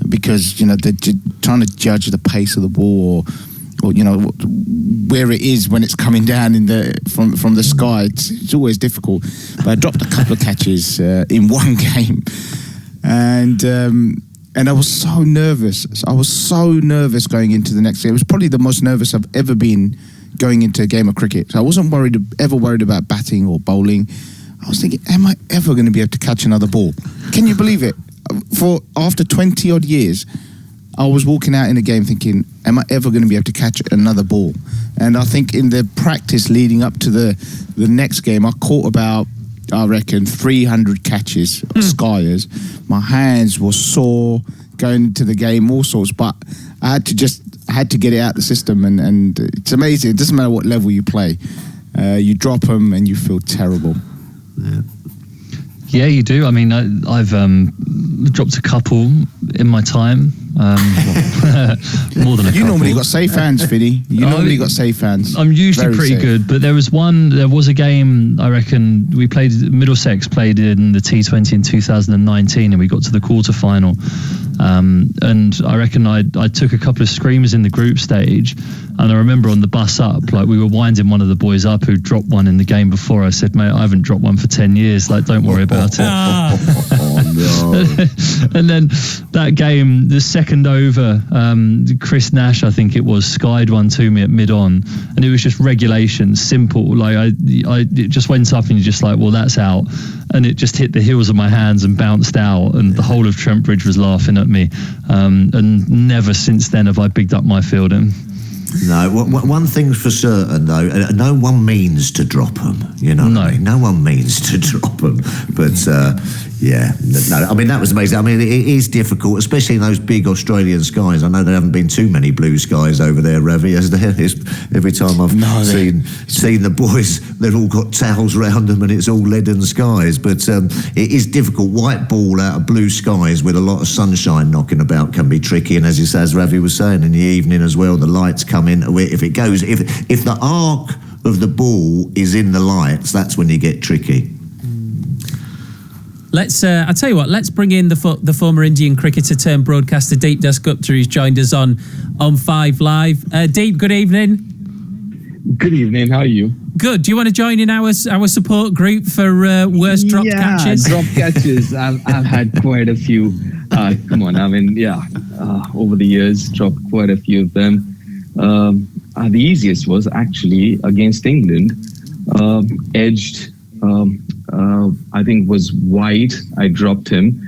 because they're trying to judge the pace of the ball or where it is when it's coming down from the sky. It's always difficult. But I dropped a couple of catches in one game, and I was so nervous. I was so nervous going into the next game. It was probably the most nervous I've ever been going into a game of cricket. So I wasn't ever worried about batting or bowling. I was thinking, am I ever going to be able to catch another ball? Can you believe it? After 20 odd years, I was walking out in a game thinking, am I ever going to be able to catch another ball? And I think in the practice leading up to the next game, I caught about, I reckon, 300 catches, skiers. My hands were sore going into the game, all sorts, but I had to get it out the system, and it's amazing. It doesn't matter what level you play. You drop them and you feel terrible. Yeah, you do. I mean, I've dropped a couple in my time. More than a couple. You normally got safe hands, Fiddy. You normally got safe hands. I'm usually Very pretty safe. good, but there was a game, I reckon, Middlesex played in the T20 in 2019, and we got to the quarterfinal. And I reckon I took a couple of screamers in the group stage, and I remember on the bus up, like we were winding one of the boys up who dropped one in the game before. I said, mate, I haven't dropped one for 10 years. Like, don't worry about it. And then that game, the second over, Chris Nash, I think it was, skied one to me at mid-on, and it was just regulation, simple. Like it just went up, and you're just like, well, that's out. And it just hit the heels of my hands and bounced out, and the whole of Trent Bridge was laughing at me. And never since then have I bigged up my fielding. No, one thing's for certain though, no one means to drop them. You know, what I mean? No one means to drop them. But no, I mean that was amazing. I mean it is difficult, especially in those big Australian skies. I know there haven't been too many blue skies over there, Ravi. As there is, every time I've seen the boys, they've all got towels round them, and it's all leaden skies. But it is difficult. White ball out of blue skies with a lot of sunshine knocking about can be tricky. And as you say, as Ravi was saying, in the evening as well, the lights come in. If the arc of the ball is in the lights, that's when you get tricky. Let's. I tell you what. Let's bring in the former Indian cricketer turned broadcaster Deep Dasgupta, who's joined us on 5 Live. Deep, good evening. Good evening. How are you? Good. Do you want to join in our support group for worst drop catches? Drop catches. I've had quite a few. Come on. I mean, over the years, dropped quite a few of them. The easiest was actually against England. Edged. I think was wide. I dropped him,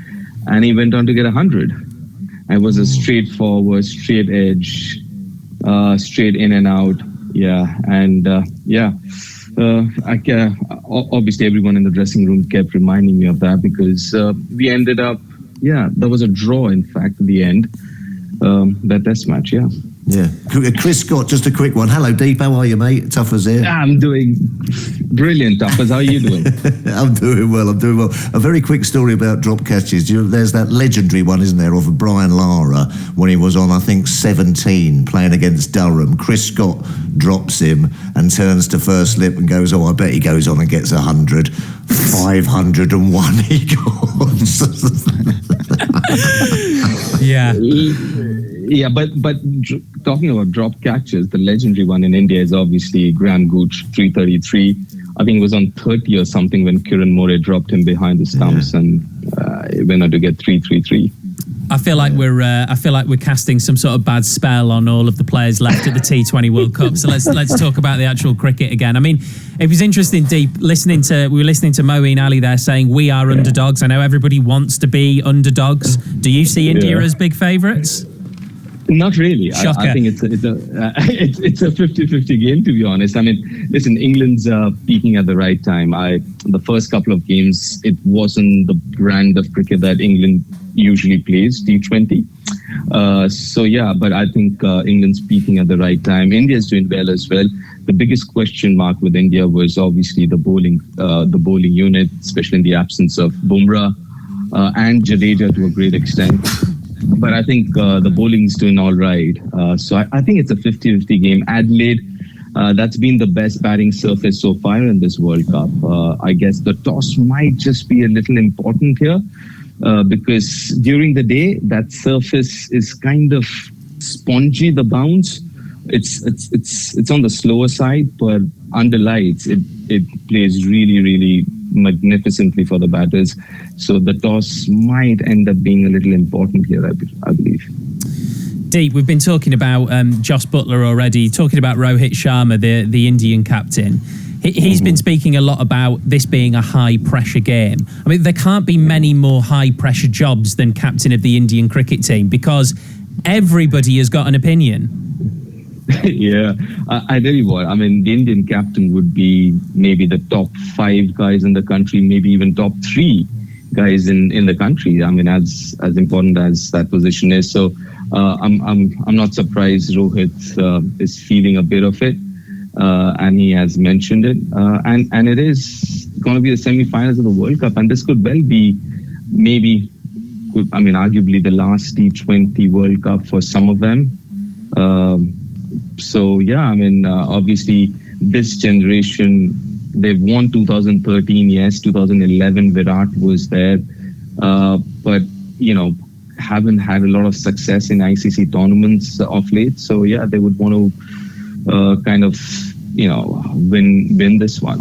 and he went on to get 100. It was a straightforward, straight edge, straight in and out. Obviously everyone in the dressing room kept reminding me of that because we ended up, there was a draw in fact at the end, that test match. Yeah. Chris Scott, just a quick one. Hello, Deep. How are you, mate? Tuffers here. I'm doing brilliant, Tuffers. How are you doing? I'm doing well. A very quick story about drop catches. There's that legendary one, isn't there, of Brian Lara when he was on, I think, 17 playing against Durham. Chris Scott drops him and turns to first slip and goes, I bet he goes on and gets 100. 501 he got. Yeah, but talking about drop catches, the legendary one in India is obviously Graham Gooch, 333. I think it was on 30 or something when Kiran More dropped him behind the stumps and it went on to get 333. I feel like we're casting some sort of bad spell on all of the players left at the T20 World Cup. So let's talk about the actual cricket again. I mean, it was interesting, Deep, we were listening to Moeen Ali there saying we are underdogs. I know everybody wants to be underdogs. Do you see India as big favourites? Not really. I think it's a 50-50 game, to be honest. I mean, listen, England's peaking at the right time. The first couple of games, it wasn't the brand of cricket that England usually plays, T20. But I think England's peaking at the right time. India's doing well as well. The biggest question mark with India was obviously the bowling unit, especially in the absence of Bumrah and Jadeja to a great extent. But I think the bowling's doing all right. So I think it's a 50-50 game. Adelaide, That's been the best batting surface so far in this World Cup. I guess the toss might just be a little important here because during the day, that surface is kind of spongy, the bounce. It's on the slower side, but under lights, it plays really, really magnificently for the batters. So the toss might end up being a little important here, I believe. Deep, we've been talking about Jos Buttler already, talking about Rohit Sharma, the Indian captain. He's been speaking a lot about this being a high-pressure game. I mean, there can't be many more high-pressure jobs than captain of the Indian cricket team because everybody has got an opinion. Yeah, I tell you what, I mean, the Indian captain would be maybe the top 5 guys in the country, maybe even top 3 guys in the country. I mean, as important as that position is. So I'm not surprised Rohit is feeling a bit of it, and he has mentioned it. And it is going to be the semi-finals of the World Cup, and this could well be arguably the last T20 World Cup for some of them. So yeah, I mean, obviously this generation, they've won 2013, yes, 2011 Virat was there, but haven't had a lot of success in ICC tournaments of late. So yeah, they would want to win this one.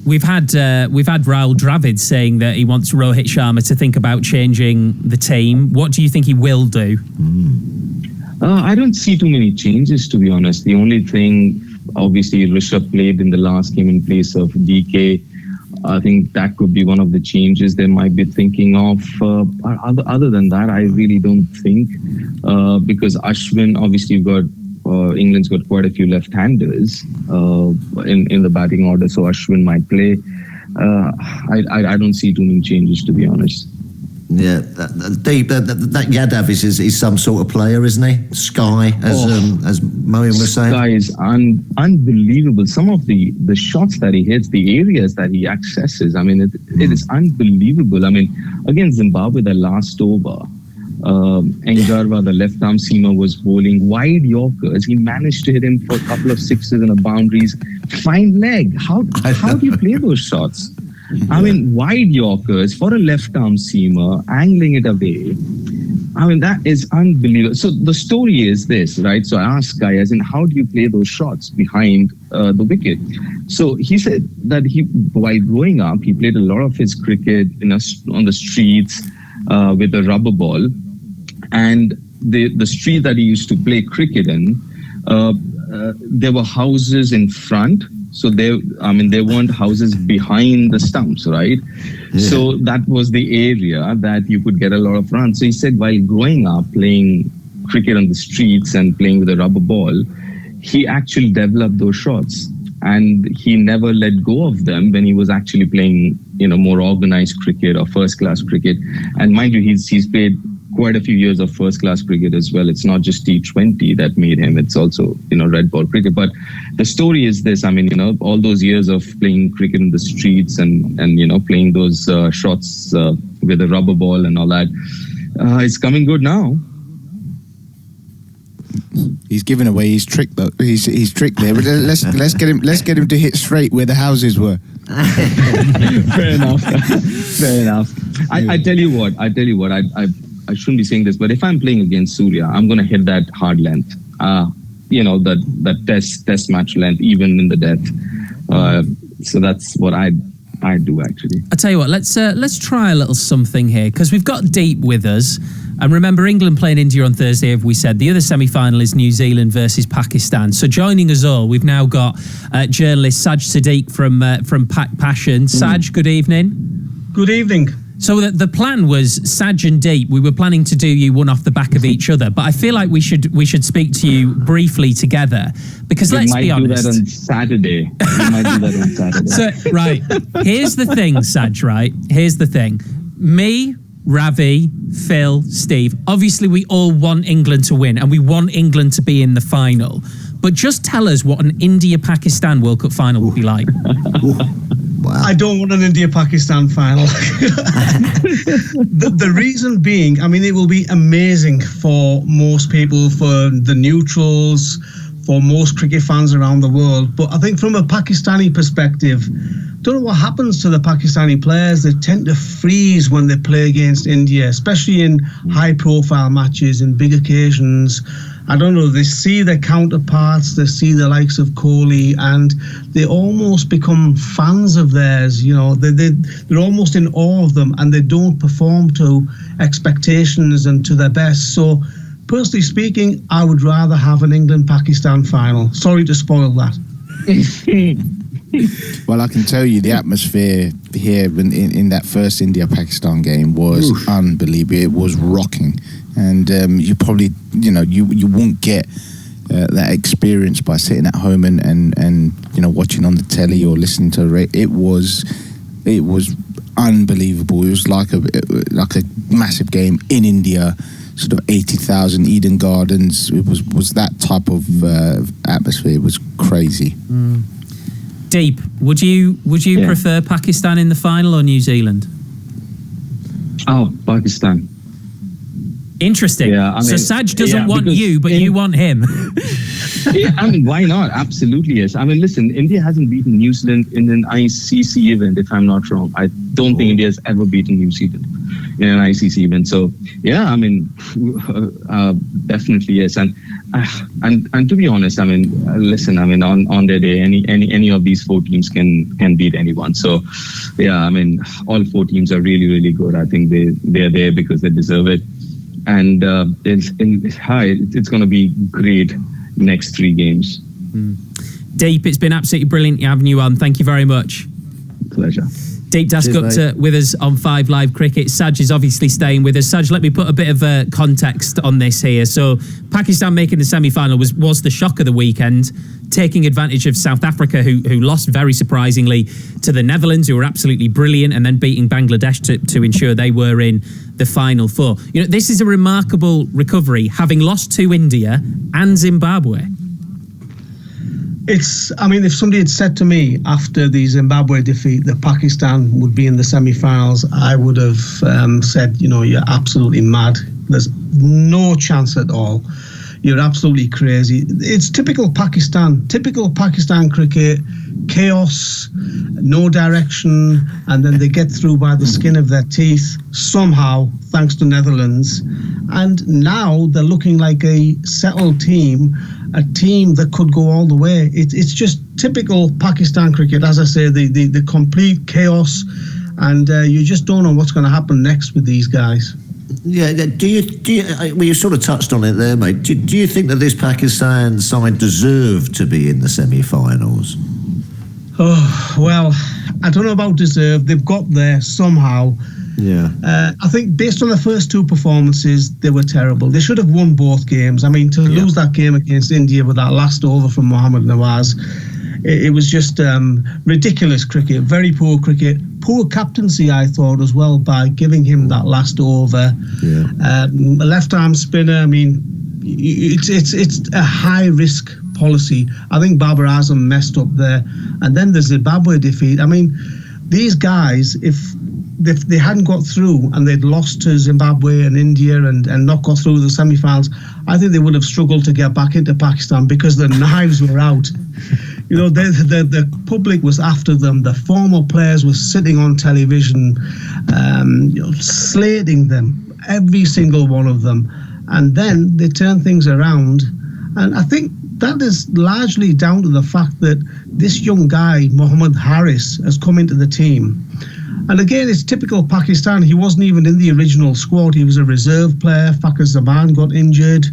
We've had Rahul Dravid saying that he wants Rohit Sharma to think about changing the team. What do you think he will do? I don't see too many changes, to be honest. The only thing, obviously, Rishabh played in the last game in place of DK. I think that could be one of the changes they might be thinking of. Other than that, I really don't think, because Ashwin, obviously, England's got quite a few left-handers in the batting order, so Ashwin might play. I don't see too many changes, to be honest. Yeah, that Yadav is some sort of player, isn't he? Sky, as Moeen was saying. Sky is unbelievable. Some of the shots that he hits, the areas that he accesses, I mean, it is unbelievable. I mean, against Zimbabwe, the last over, Engarwa, the left-arm seamer, was bowling wide Yorkers. He managed to hit him for a couple of sixes and a boundaries. Fine leg. How do you play those shots? I mean, wide Yorkers for a left-arm seamer, angling it away. I mean, that is unbelievable. So the story is this, right? So I asked Guy, as in, how do you play those shots behind the wicket? So he said that while growing up, he played a lot of his cricket on the streets with a rubber ball. And the street that he used to play cricket in, there were houses in front. So there weren't houses behind the stumps, right? Yeah. So that was the area that you could get a lot of runs. So he said while growing up playing cricket on the streets and playing with a rubber ball, he actually developed those shots. And he never let go of them when he was actually playing, more organized cricket or first-class cricket. And mind you, he's played quite a few years of first-class cricket as well. It's not just T20 that made him. It's also, red ball cricket. But the story is this. I mean, all those years of playing cricket in the streets and playing those shots with a rubber ball and all that, it's coming good now. He's given away his trick, though. He's tricked there. But let's get him to hit straight where the houses were. Fair enough. I tell you what. I shouldn't be saying this, but if I'm playing against Surya, I'm going to hit that hard length. That test match length, even in the death. So that's what I do actually. I tell you what, let's try a little something here because we've got Deep with us. And remember, England playing India on Thursday, as we said. The other semi-final is New Zealand versus Pakistan. So joining us all, we've now got journalist Saj Sadiq from Pak Passion. Saj, good evening. Good evening. So the plan was Saj and Deep. We were planning to do you one off the back of each other, but I feel like we should speak to you briefly together because let's be honest. We might do that on Saturday. So right, here's the thing, Saj. Right, here's the thing. Me, Ravi, Phil, Steve. Obviously, we all want England to win, and we want England to be in the final. But just tell us what an India-Pakistan World Cup final would be like. Wow. I don't want an India-Pakistan final. The reason being, I mean, it will be amazing for most people, for the neutrals, for most cricket fans around the world. But I think from a Pakistani perspective, don't know what happens to the Pakistani players. They tend to freeze when they play against India, especially in high-profile matches and big occasions. I don't know, they see their counterparts, they see the likes of Kohli, and they almost become fans of theirs. You know, they're almost in awe of them, and they don't perform to expectations and to their best. So, personally speaking, I would rather have an England-Pakistan final. Sorry to spoil that. Well, I can tell you the atmosphere here in that first India-Pakistan game was unbelievable. It was rocking. And you probably, you won't get that experience by sitting at home and watching on the telly or listening to it was unbelievable. It was like a massive game in India, sort of 80,000 Eden Gardens. It was that type of atmosphere. It was crazy. Deep, would you prefer Pakistan in the final or New Zealand? Oh, Pakistan. Interesting. Yeah, so Saj doesn't want you, but you want him. Yeah, I mean, why not? Absolutely, yes. I mean, listen, India hasn't beaten New Zealand in an ICC event, if I'm not wrong. I don't think India has ever beaten New Zealand in an ICC event. So, yeah, I mean, definitely yes. And to be honest, I mean, listen, I mean, on their day, any of these four teams can beat anyone. So, yeah, I mean, all four teams are really, really good. I think they're there because they deserve it. And it's going to be great next 3 games. Deep, it's been absolutely brilliant having you on. Thank you very much. Pleasure. Deep Dasgupta with us on 5 Live Cricket. Saj is obviously staying with us. Saj, let me put a bit of context on this here. So Pakistan making the semi-final was the shock of the weekend, taking advantage of South Africa, who lost very surprisingly to the Netherlands, who were absolutely brilliant, and then beating Bangladesh to ensure they were in the final 4. This is a remarkable recovery, having lost to India and Zimbabwe. If somebody had said to me after the Zimbabwe defeat that Pakistan would be in the semi-finals, I would have said, you're absolutely mad. There's no chance at all. You're absolutely crazy. It's typical Pakistan cricket, chaos, no direction, and then they get through by the skin of their teeth somehow, thanks to Netherlands. And now they're looking like a settled team, a team that could go all the way. It's just typical Pakistan cricket. As I say, the complete chaos, and you just don't know what's going to happen next with these guys. Yeah, do you? Well, you sort of touched on it there, mate. Do you think that this Pakistan side deserve to be in the semi-finals? Oh, well, I don't know about deserve. They've got there somehow. Yeah. I think based on the first 2 performances, they were terrible. They should have won both games. I mean, to lose that game against India with that last over from Mohammad Nawaz, it was just ridiculous cricket, very poor cricket. Poor captaincy, I thought, as well, by giving him that last over. Yeah. Left-arm spinner, I mean, it's a high-risk policy. I think Babar Azam messed up there. And then the Zimbabwe defeat. I mean, these guys, if they hadn't got through and they'd lost to Zimbabwe and India and not got through the semi-finals, I think they would have struggled to get back into Pakistan because the knives were out. The public was after them. The former players were sitting on television, slating them, every single one of them. And then they turned things around. And I think that is largely down to the fact that this young guy, Mohammad Haris, has come into the team. And again, it's typical Pakistan. He wasn't even in the original squad. He was a reserve player. Fakhar Zaman got injured.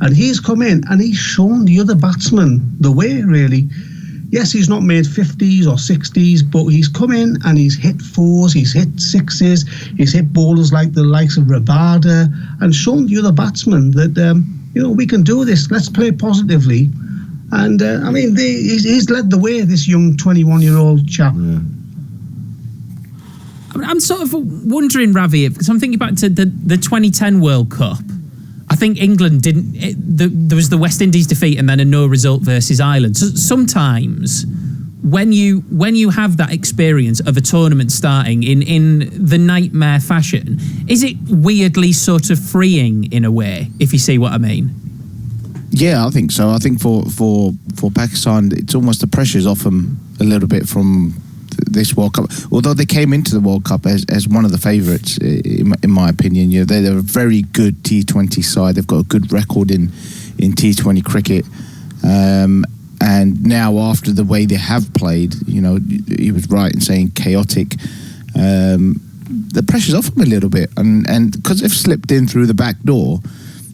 And he's come in and he's shown the other batsmen the way, really. Yes, he's not made 50s or 60s, but he's come in and he's hit 4s, he's hit 6s, he's hit bowlers like the likes of Rabada, and shown the other batsmen that, we can do this. Let's play positively. And, he's led the way, this young 21-year-old chap. Yeah. I'm sort of wondering, Ravi, because I'm thinking back to the 2010 World Cup. I think England there was the West Indies defeat and then a no result versus Ireland. So sometimes when you have that experience of a tournament starting in the nightmare fashion, is it weirdly sort of freeing in a way, if you see what I mean? Yeah, I think so. I think for Pakistan, it's almost the pressure's off them a little bit from this World Cup. Although they came into the World Cup as one of the favourites, in my opinion. You know, they're a very good T20 side. They've got a good record in T20 cricket. And now, after the way they have played, you know, he was right in saying chaotic. The pressure's off them a little bit, and because they've slipped in through the back door,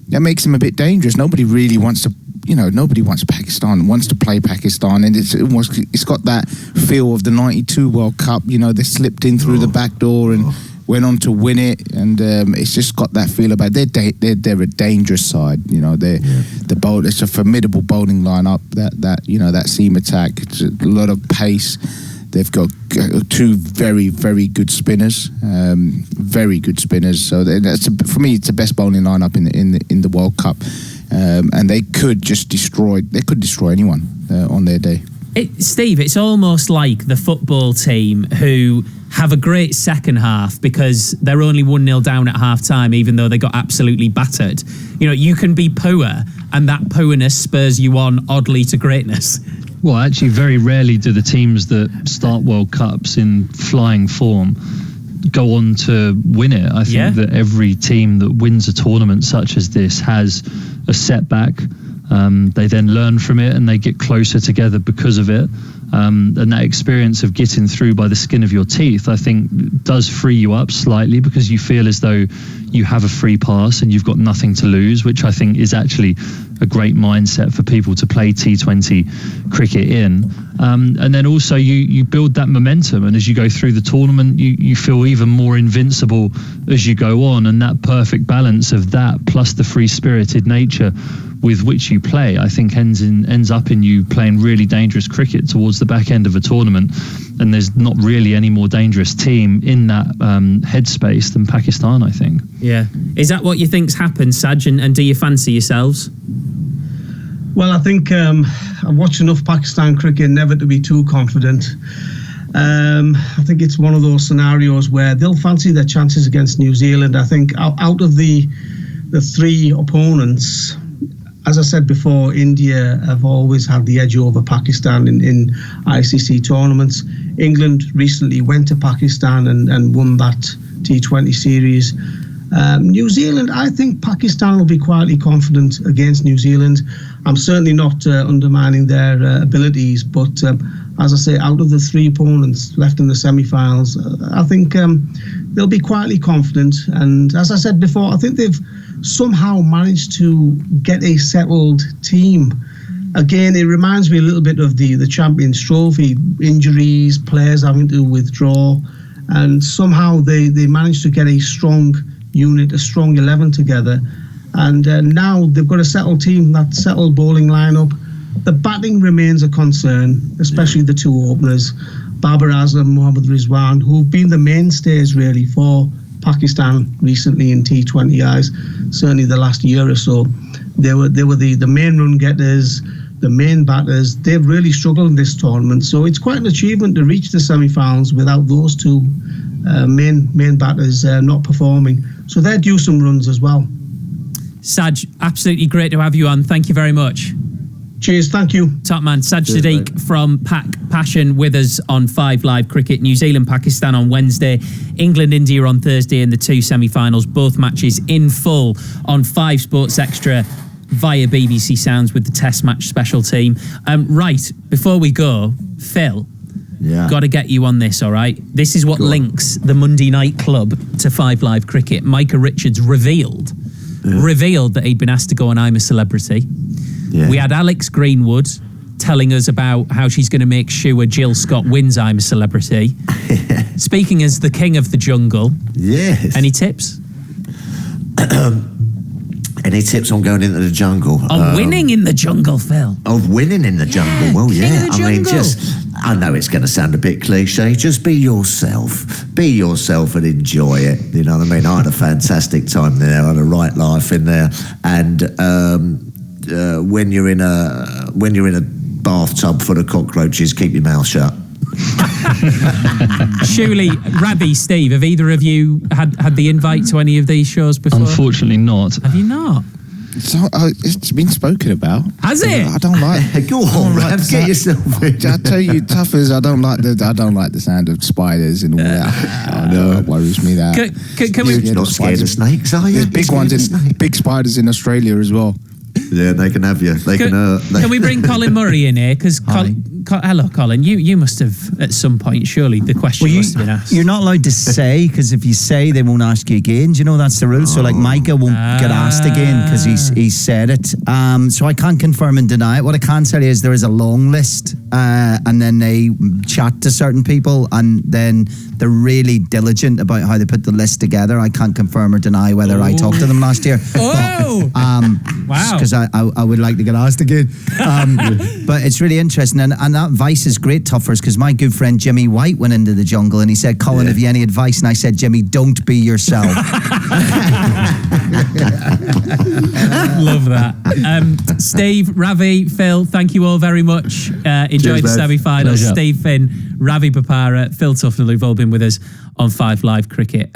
that makes them a bit dangerous. Nobody really wants to, nobody wants Pakistan, wants to play Pakistan, and it's got that feel of the '92 World Cup. You know, they slipped in through the back door and went on to win it, and it's just got that feel about they're a dangerous side. You know, it's a formidable bowling lineup. That seam attack, it's a lot of pace. They've got two very, very good spinners, very good spinners. So for me, it's the best bowling lineup in the World Cup, and they could just destroy anyone on their day. Steve, it's almost like the football team who have a great second half because they're only 1-0 down at half time, even though they got absolutely battered. You know, you can be poor, and that poorness spurs you on oddly to greatness. Well, actually, very rarely do the teams that start World Cups in flying form go on to win it. I think that every team that wins a tournament such as this has a setback. They then learn from it and they get closer together because of it. And that experience of getting through by the skin of your teeth, I think, does free you up slightly because you feel as though you have a free pass and you've got nothing to lose, which I think is actually a great mindset for people to play T20 cricket in. And then also you build that momentum, and as you go through the tournament, you feel even more invincible as you go on, and that perfect balance of that plus the free-spirited nature with which you play, I think ends up in you playing really dangerous cricket towards the back end of a tournament, and there's not really any more dangerous team in that headspace than Pakistan, I think. Yeah. Is that what you think's happened, Saj, and do you fancy yourselves? Well, I think I've watched enough Pakistan cricket never to be too confident. I think it's one of those scenarios where they'll fancy their chances against New Zealand. I think out of the three opponents, as I said before, India have always had the edge over Pakistan in ICC tournaments. England recently went to Pakistan and won that T20 series. New Zealand, I think Pakistan will be quietly confident against New Zealand. I'm certainly not undermining their abilities, but as I say, out of the three opponents left in the semi-finals, I think they'll be quietly confident. And as I said before, I think they've somehow managed to get a settled team. Again, it reminds me a little bit of the Champions Trophy, injuries, players having to withdraw, and somehow they managed to get a strong unit, a strong 11 together. And now they've got a settled team, that settled bowling lineup. The batting remains a concern, especially the two openers, Babar Azam, Mohammad Rizwan, who've been the mainstays really for Pakistan recently in T20 eyes, certainly the last year or so. They were the main run getters, the main batters. They've really struggled in this tournament, so it's quite an achievement to reach the semi-finals without those two main batters not performing. So they're due some runs as well. Saj, absolutely great to have you on. Thank you very much. Cheers, thank you. Top man, Saj Sadiq from Pack Passion with us on 5 Live Cricket. New Zealand, Pakistan on Wednesday, England, India on Thursday in the two semi-finals. Both matches in full on 5 Sports Extra via BBC Sounds with the Test Match special team. Right, before we go, Phil, got to get you on this, all right? This is what links the Monday Night Club to 5 Live Cricket. Micah Richards revealed that he'd been asked to go on I'm a Celebrity. Yeah. We had Alex Greenwood telling us about how she's going to make sure Jill Scott wins I'm a Celebrity. Speaking as the king of the jungle. Yes. Any tips? Any tips on going into the jungle? On winning in the jungle, Phil. Of winning in the jungle. Well, yeah. I mean, I know it's going to sound a bit cliche. Just be yourself. Be yourself and enjoy it. You know what I mean? I had a fantastic time there. I had a right life in there. And when you're in a bathtub full of cockroaches, keep your mouth shut. Surely, Rabbi, Steve, have either of you had the invite to any of these shows before? Unfortunately not. Have you not? It's been spoken about. Has it? I don't like. Go on, Rav, get yourself in. I tell you, Tuffers, I don't like the sound of spiders and all that. I know it worries me that. Can we? You're not scared of snakes, are you? There's big ones big spiders in Australia as well. Yeah, they can have you. Can we bring Colin Murray in here? Because hello, Colin. You must have at some point. Surely the question must have been asked. You're not allowed to say, because if you say, they won't ask you again. Do you know that's the rule? So like Micah won't get asked again because he's said it. So I can't confirm and deny it. What I can tell you is there is a long list, and then they chat to certain people, and then they're really diligent about how they put the list together. I can't confirm or deny whether I talked to them last year. Oh, wow! Because I would like to get asked again. But it's really interesting, and that advice is great, Tuffers, because my good friend Jimmy White went into the jungle and he said, Colin, have you any advice? And I said, Jimmy, don't be yourself. Love that. Steve, Ravi, Phil, thank you all very much. Enjoyed the semi-finals. Steve Finn, Ravi Bopara, Phil Tufnell, who've all been with us on 5 Live Cricket.